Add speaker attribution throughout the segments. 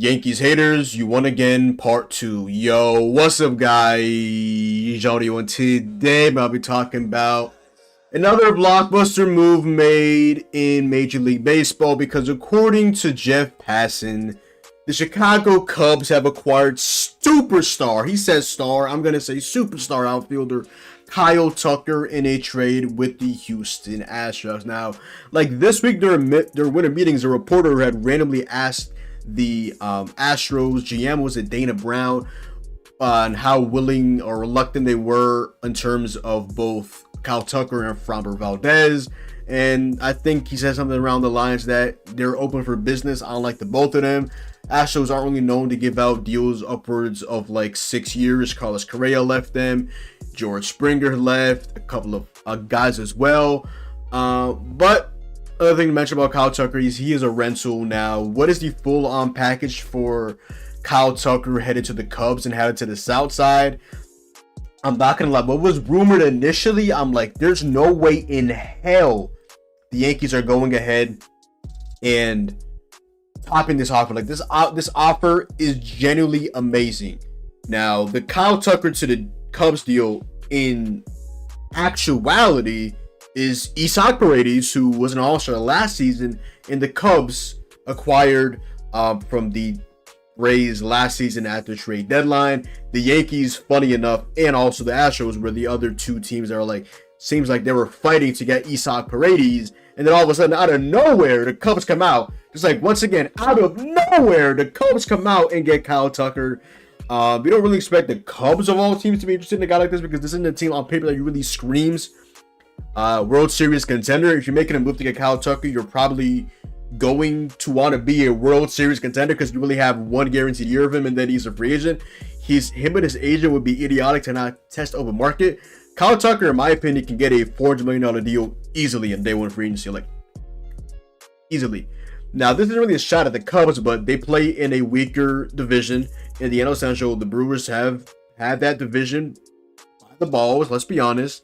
Speaker 1: Yankees haters, you won again, part 2. Yo, what's up, guys? Audio, and today I'll be talking about another blockbuster move made in Major League Baseball because according to Jeff Passan, the Chicago Cubs have acquired superstar, he says star, I'm going to say superstar outfielder Kyle Tucker in a trade with the Houston Astros. Now, like this week during winter meetings, a reporter had randomly asked the Astros GM, was it Dana Brown, on how willing or reluctant they were in terms of both Kyle Tucker and Framber Valdez. And I think he said something around the lines that they're open for business, unlike the both of them. Astros aren't really known to give out deals upwards of like 6 years. Carlos Correa left them. George Springer left. A couple of guys as well. But other thing to mention about Kyle Tucker is he is a rental now. What is the full-on package for Kyle Tucker headed to the Cubs and headed to the South Side? I'm not gonna lie. What was rumored initially, I'm like, there's no way in hell the Yankees are going ahead and topping this offer. Like this offer is genuinely amazing. Now, the Kyle Tucker to the Cubs deal in actuality is Isaac Paredes, who was an All-Star last season, and the Cubs acquired from the Rays last season at the trade deadline. The Yankees, funny enough, and also the Astros were the other two teams that are like, seems like they were fighting to get Isaac Paredes, and then all of a sudden, out of nowhere, the Cubs come out. Just like, once again, out of nowhere, the Cubs come out and get Kyle Tucker. We don't really expect the Cubs of all teams to be interested in a guy like this because this isn't a team on paper that really screams World Series contender. If you're making a move to get Kyle Tucker, you're probably going to want to be a World Series contender because you really have one guaranteed year of him, and then he's a free agent. Him and his agent would be idiotic to not test over market. Kyle Tucker, in my opinion, can get a $400 million deal easily in day one free agency, like easily. Now, this isn't really a shot at the Cubs, but they play in a weaker division in the NL Central. The Brewers have had that division by the balls, let's be honest.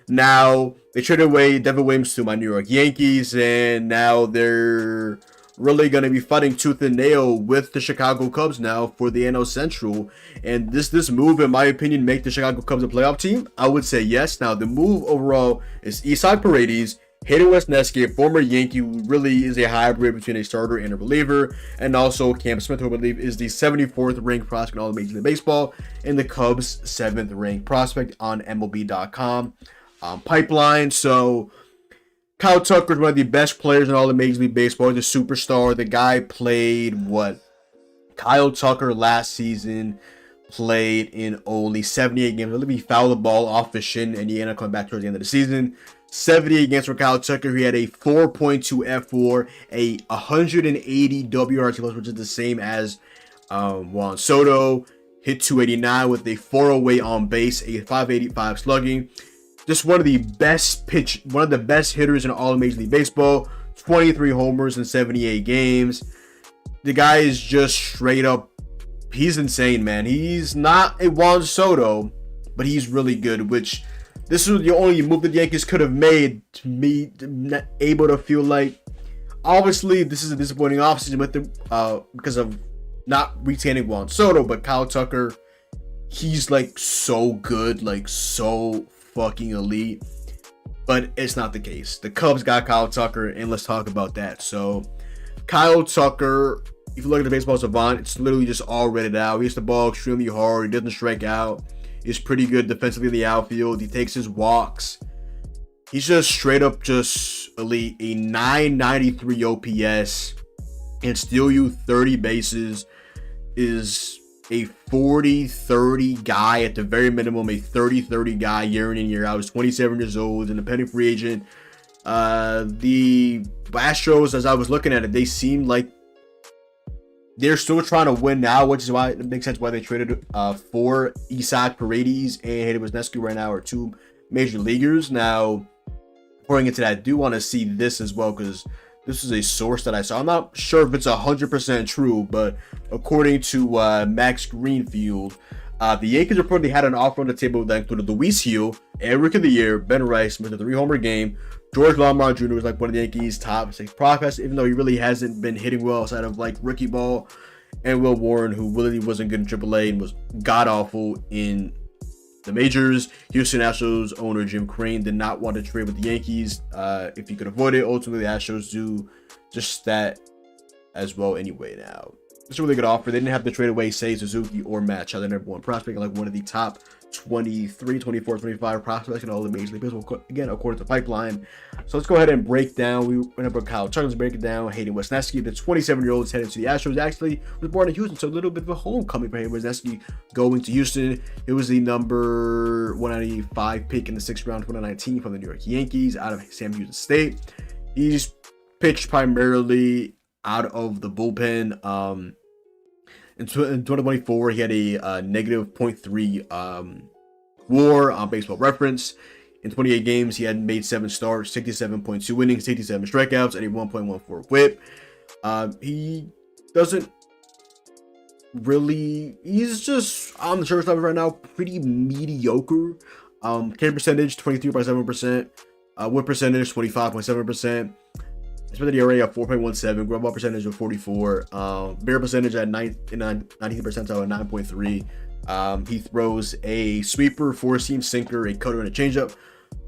Speaker 1: Now, they traded away Devin Williams to my New York Yankees, and now they're really going to be fighting tooth and nail with the Chicago Cubs now for the NL Central. And this move, in my opinion, make the Chicago Cubs a playoff team? I would say yes. Now, the move overall is Isaac Paredes, Hayden Wesneski, a former Yankee who really is a hybrid between a starter and a reliever, and also Cam Smith, who I believe is the 74th ranked prospect in all of Major League Baseball, and the Cubs' 7th ranked prospect on MLB.com. Pipeline. So Kyle Tucker is one of the best players in all of Major League Baseball. He's a superstar. The guy played Kyle Tucker last season played in only 78 games. He fouled the ball off his shin and he ended up coming back towards the end of the season. 78 games for Kyle Tucker. He had a 4.2 F4, a 180 WRC+, which is the same as Juan Soto. Hit 289 with a 408 on base, a 585 slugging. Just one of the best hitters in all of Major League Baseball. 23 homers in 78 games. The guy is just straight up, he's insane, man. He's not a Juan Soto, but he's really good, which this is the only move that the Yankees could have made to me able to feel like, obviously, this is a disappointing offseason with them because of not retaining Juan Soto, but Kyle Tucker, he's like so good, like so fucking elite, but it's not the case. The Cubs got Kyle Tucker, and let's talk about that. So Kyle Tucker, if you look at the Baseball Savant, it's literally just all read out. He hits the ball extremely hard. He doesn't strike out. He's pretty good defensively in the outfield. He takes his walks. He's just straight up just elite. A 993 OPS and steal you 30 bases. Is a 40-30 guy, at the very minimum, a 30-30 guy year in and year out. He's 27 years old, independent free agent. The Astros, as I was looking at it, they seem like they're still trying to win now, which is why it makes sense why they traded for Isaac Paredes and Hayden Wesneski right now are two major leaguers. Now, pouring into that, I do want to see this as well because this is a source that I saw. I'm not sure if it's 100% true, but according to Max Greenfield, the Yankees reportedly had an offer on the table that included Luis Gil, Rookie of the Year, Ben Rice with a 3-homer game, George Lomar Jr. was like one of the Yankees' top 6 prospects, even though he really hasn't been hitting well outside of like rookie ball. and Will Warren, who really wasn't good in AAA and was god awful in the majors. Houston Astros owner Jim Crane did not want to trade with the Yankees if he could avoid it. Ultimately, the Astros do just that as well anyway now. It's a really good offer. They didn't have to trade away Seiya Suzuki or Matt Shaw, their number one prospect, like one of the top 23, 24, 25 prospects in all the Major League Baseball, again, according to Pipeline. So let's go ahead and break down. We went over Kyle Tucker, let's break it down. Hayden Wesneski, the 27-year-old, is headed to the Astros. Actually, was born in Houston, so a little bit of a homecoming for Hayden Wesneski going to Houston. It was the number 195 pick in the 6th round, 2019, from the New York Yankees out of Sam Houston State. He's pitched primarily out of the bullpen. In 2024, he had a negative 0.3 WAR on Baseball Reference. In 28 games, he had made 7 starts, 67.2 innings, 67 strikeouts, and a 1.14 WHIP. He doesn't really. He's just on the surface level right now, pretty mediocre. K percentage 23.7%, WHIP percentage 25.7%. Expected ERA at 4.17, ground ball percentage of 44, barrel percentage at 19th percentile at 9.3. He throws a sweeper, 4-seam sinker, a cutter, and a changeup.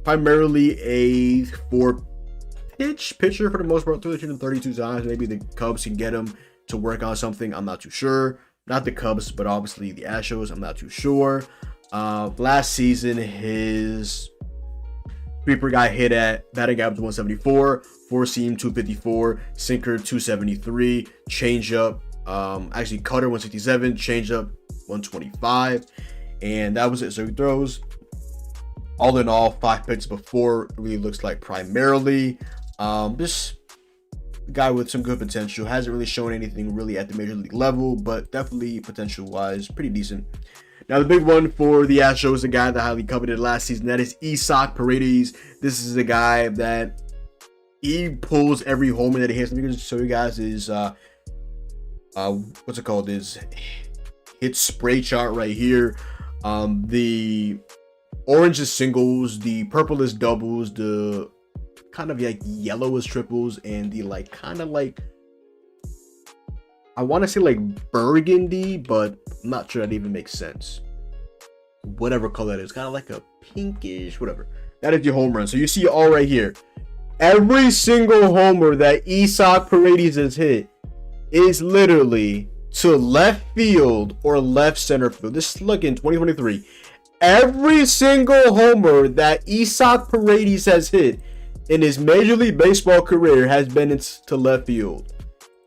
Speaker 1: Primarily a 4-pitch pitcher for the most part, 32 times. Maybe the Cubs can get him to work on something. I'm not too sure. Not the Cubs, but obviously the Astros. I'm not too sure. Last season, his sweeper got hit at batting average 174, 4-seam 254, sinker 273, changeup, actually cutter 167, changeup 125, and that was it. So he throws, all in all, 5 pitches before. It really looks like primarily this guy with some good potential. Hasn't really shown anything really at the major league level, but definitely potential-wise pretty decent. Now, the big one for the Astros, the guy that highly coveted last season, that is Isaac Paredes. This is a guy that he pulls every homer that he hits. Let me just show you guys his, what's it called? His hit spray chart right here. The orange is singles, the purple is doubles, the kind of like yellow is triples, and the like kind of like, I want to say like burgundy, but I'm not sure that even makes sense. Whatever color that is, kind of like a pinkish, whatever. That is your home run. So you see all right here. Every single homer that Isaac Paredes has hit is literally to left field or left center field. This is look in 2023. Every single homer that Isaac Paredes has hit in his Major League Baseball career has been to left field.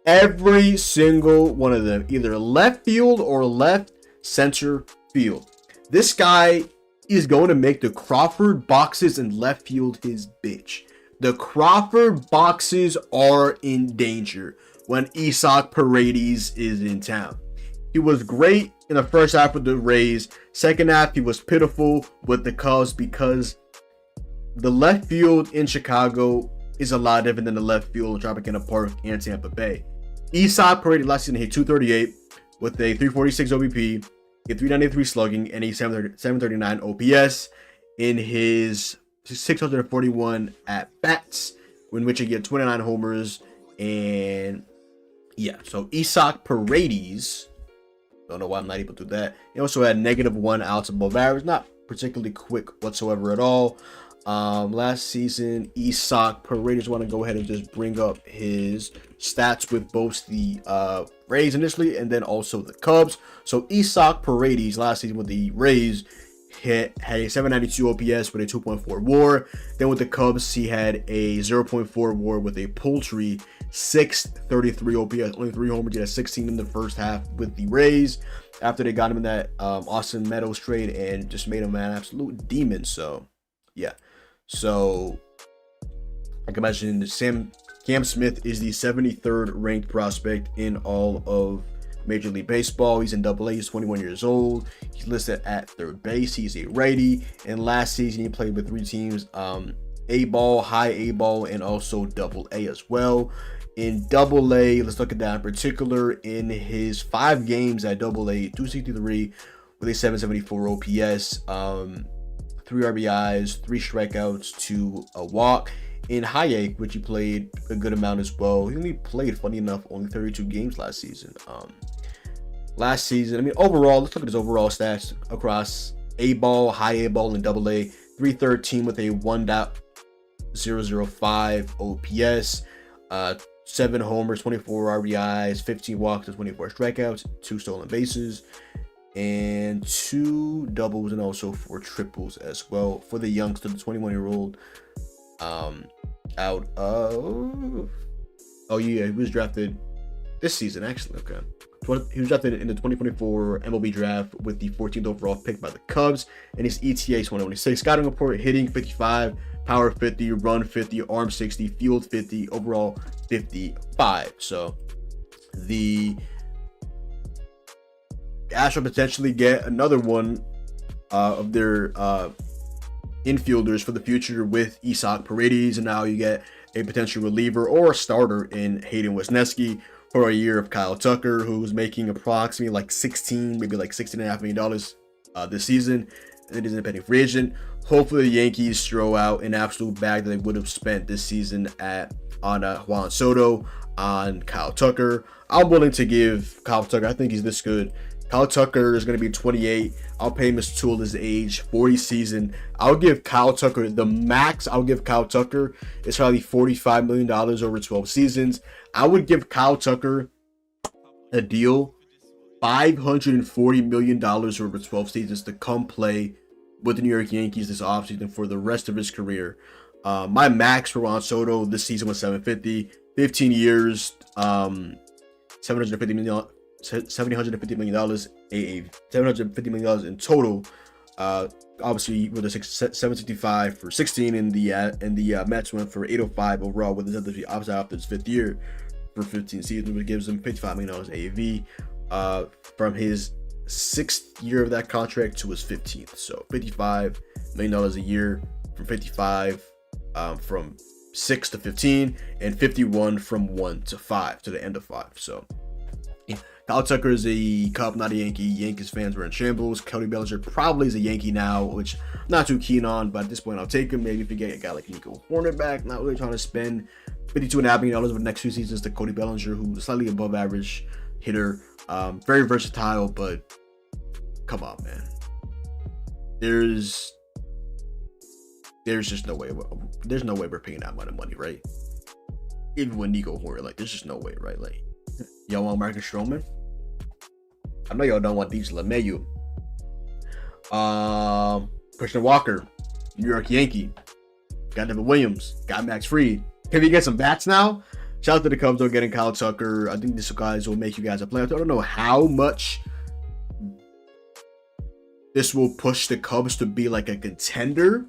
Speaker 1: Every single one of them, either left field or left center field. This guy is going to make the Crawford boxes in left field his bitch. The Crawford boxes are in danger when Isaac Paredes is in town. He was great in the first half with the Rays. Second half, he was pitiful with the Cubs because the left field in Chicago is a lot different than the left field in Tropicana Park and Tampa Bay. Isaac Paredes last season hit 238 with a 346 OBP, a 393 slugging, and a 739 OPS in his 641 at bats, in which he get 29 homers. And yeah, so Isaac Paredes, don't know why I'm not able to do that. He also had -1 outs above average, not particularly quick whatsoever at all. Last season, Isaac Paredes, want to go ahead and just bring up his stats with both the Rays initially and then also the Cubs. So Isaac Paredes last season with the Rays had a 792 OPS with a 2.4 WAR. Then with the Cubs, he had a 0.4 WAR with a paltry 633 OPS. Only 3 homers, he had 16 in the first half with the Rays after they got him in that Austin Meadows trade and just made him an absolute demon. So yeah. So, like I mentioned, Cam Smith is the 73rd ranked prospect in all of Major League Baseball. He's in Double A. He's 21 years old. He's listed at third base. He's a righty. And last season, he played with 3 teams: A-ball, high A-ball, and also Double A as well. In Double A, let's look at that in particular. In his 5 games at Double A, 263 with a 774 OPS. 3 RBIs, 3 strikeouts, 2 a walk. In high A, which he played a good amount as well. He only played, funny enough, only 32 games last season. last season. I mean, overall, let's look at his overall stats across A ball, high A ball, and double A. 313 with a 1.005 OPS, 7 homers, 24 RBIs, 15 walks, and 24 strikeouts, 2 stolen bases, and 2 doubles, and also 4 triples as well for the youngster, the 21-year-old. Out of he was drafted this season actually. Okay. He was drafted in the 2024 MLB draft with the 14th overall pick by the Cubs, and his ETA is 126. Scouting report: hitting 55, power 50, run 50, arm 60, field 50, overall 55. So the Astros potentially get another one of their infielders for the future with Paredes, and now you get a potential reliever or a starter in Hayden Wesneski for a year of Kyle Tucker, who's making approximately like 16, maybe like $16.5 million this season. It is an independent free agent. Hopefully the Yankees throw out an absolute bag that they would have spent this season on Juan Soto, on Kyle Tucker. I'm willing to give Kyle Tucker, I think he's this good. Kyle Tucker is going to be 28. I'll pay him his tool his age, 40 season. I'll give Kyle Tucker the max. I'll give Kyle Tucker is probably $45 million over 12 seasons. I would give Kyle Tucker a deal, $540 million over 12 seasons to come play with the New York Yankees this offseason for the rest of his career. My max for Juan Soto this season was $750, 15 years, $750 million AAV, $750 million in total. Obviously with a 765 for 16, and the Mets went for 805 overall with his obviously after his 5th year for 15 seasons, which gives him $55 million AAV from his 6th year of that contract to his 15th. So $55 million a year from 55 from 6 to 15, and 51 from 1 to 5 to the end of 5. So Kyle Tucker is a Cub, not a Yankee. Yankees fans were in shambles. Cody Bellinger probably is a Yankee now, which I'm not too keen on, but at this point I'll take him. Maybe if you get a guy like Nico Horner back, not really trying to spend $52.5 million over the next 2 seasons to Cody Bellinger, who's slightly above average hitter. Very versatile, but come on, man. There's just no way. There's no way we're paying that amount of money, right? Even with Nico Horner, like, there's just no way, right? Like, y'all want Marcus Stroman? I know y'all don't want DJ LeMahieu. Christian Walker, New York Yankee. Got Devin Williams. Got Max Fried. Can we get some bats now? Shout out to the Cubs though, getting Kyle Tucker. I think these guys will make you guys a player. I don't know how much this will push the Cubs to be like a contender,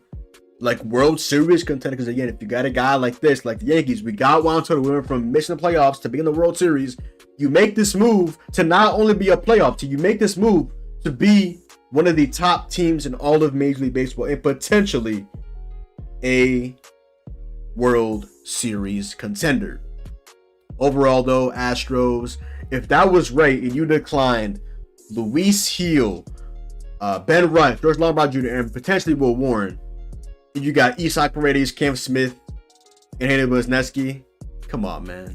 Speaker 1: like World Series contender. Because again, if you got a guy like this, like the Yankees, we got Juan Soto. We went from missing the playoffs to being in the World Series. You make this move to not only be a playoff team, you make this move to be one of the top teams in all of Major League Baseball and potentially a World Series contender. Overall, though, Astros, if that was right and you declined Luis Gil, Ben Wright, George Lombard Jr., and potentially Will Warren, and you got Isaac Paredes, Cam Smith, and Hayden Wesneski, come on, man.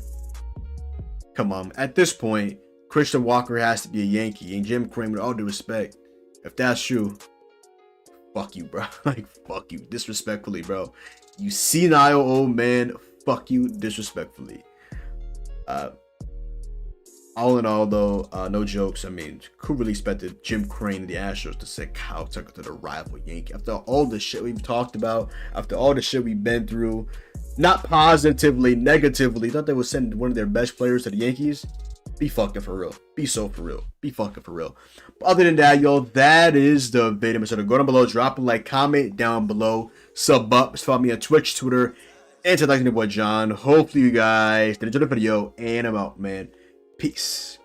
Speaker 1: Come on. At this point, Christian Walker has to be a Yankee. And Jim Crane, with all due respect, if that's true, fuck you, bro. Like, fuck you. Disrespectfully, bro. You senile old man, fuck you disrespectfully. All in all, though, no jokes. I mean, who really expected Jim Crane and the Astros to send Kyle Tucker to the rival Yankee? After all the shit we've talked about, after all the shit we've been through, not positively, negatively, thought they would send one of their best players to the Yankees. Be fucking for real. Be so for real. Be fucking for real. But other than that, yo, that is the video. So go down below, drop a like, comment down below, sub up, follow me on Twitch, Twitter, and to like your boy John. Hopefully you guys did enjoy the video, and I'm out, man. Peace.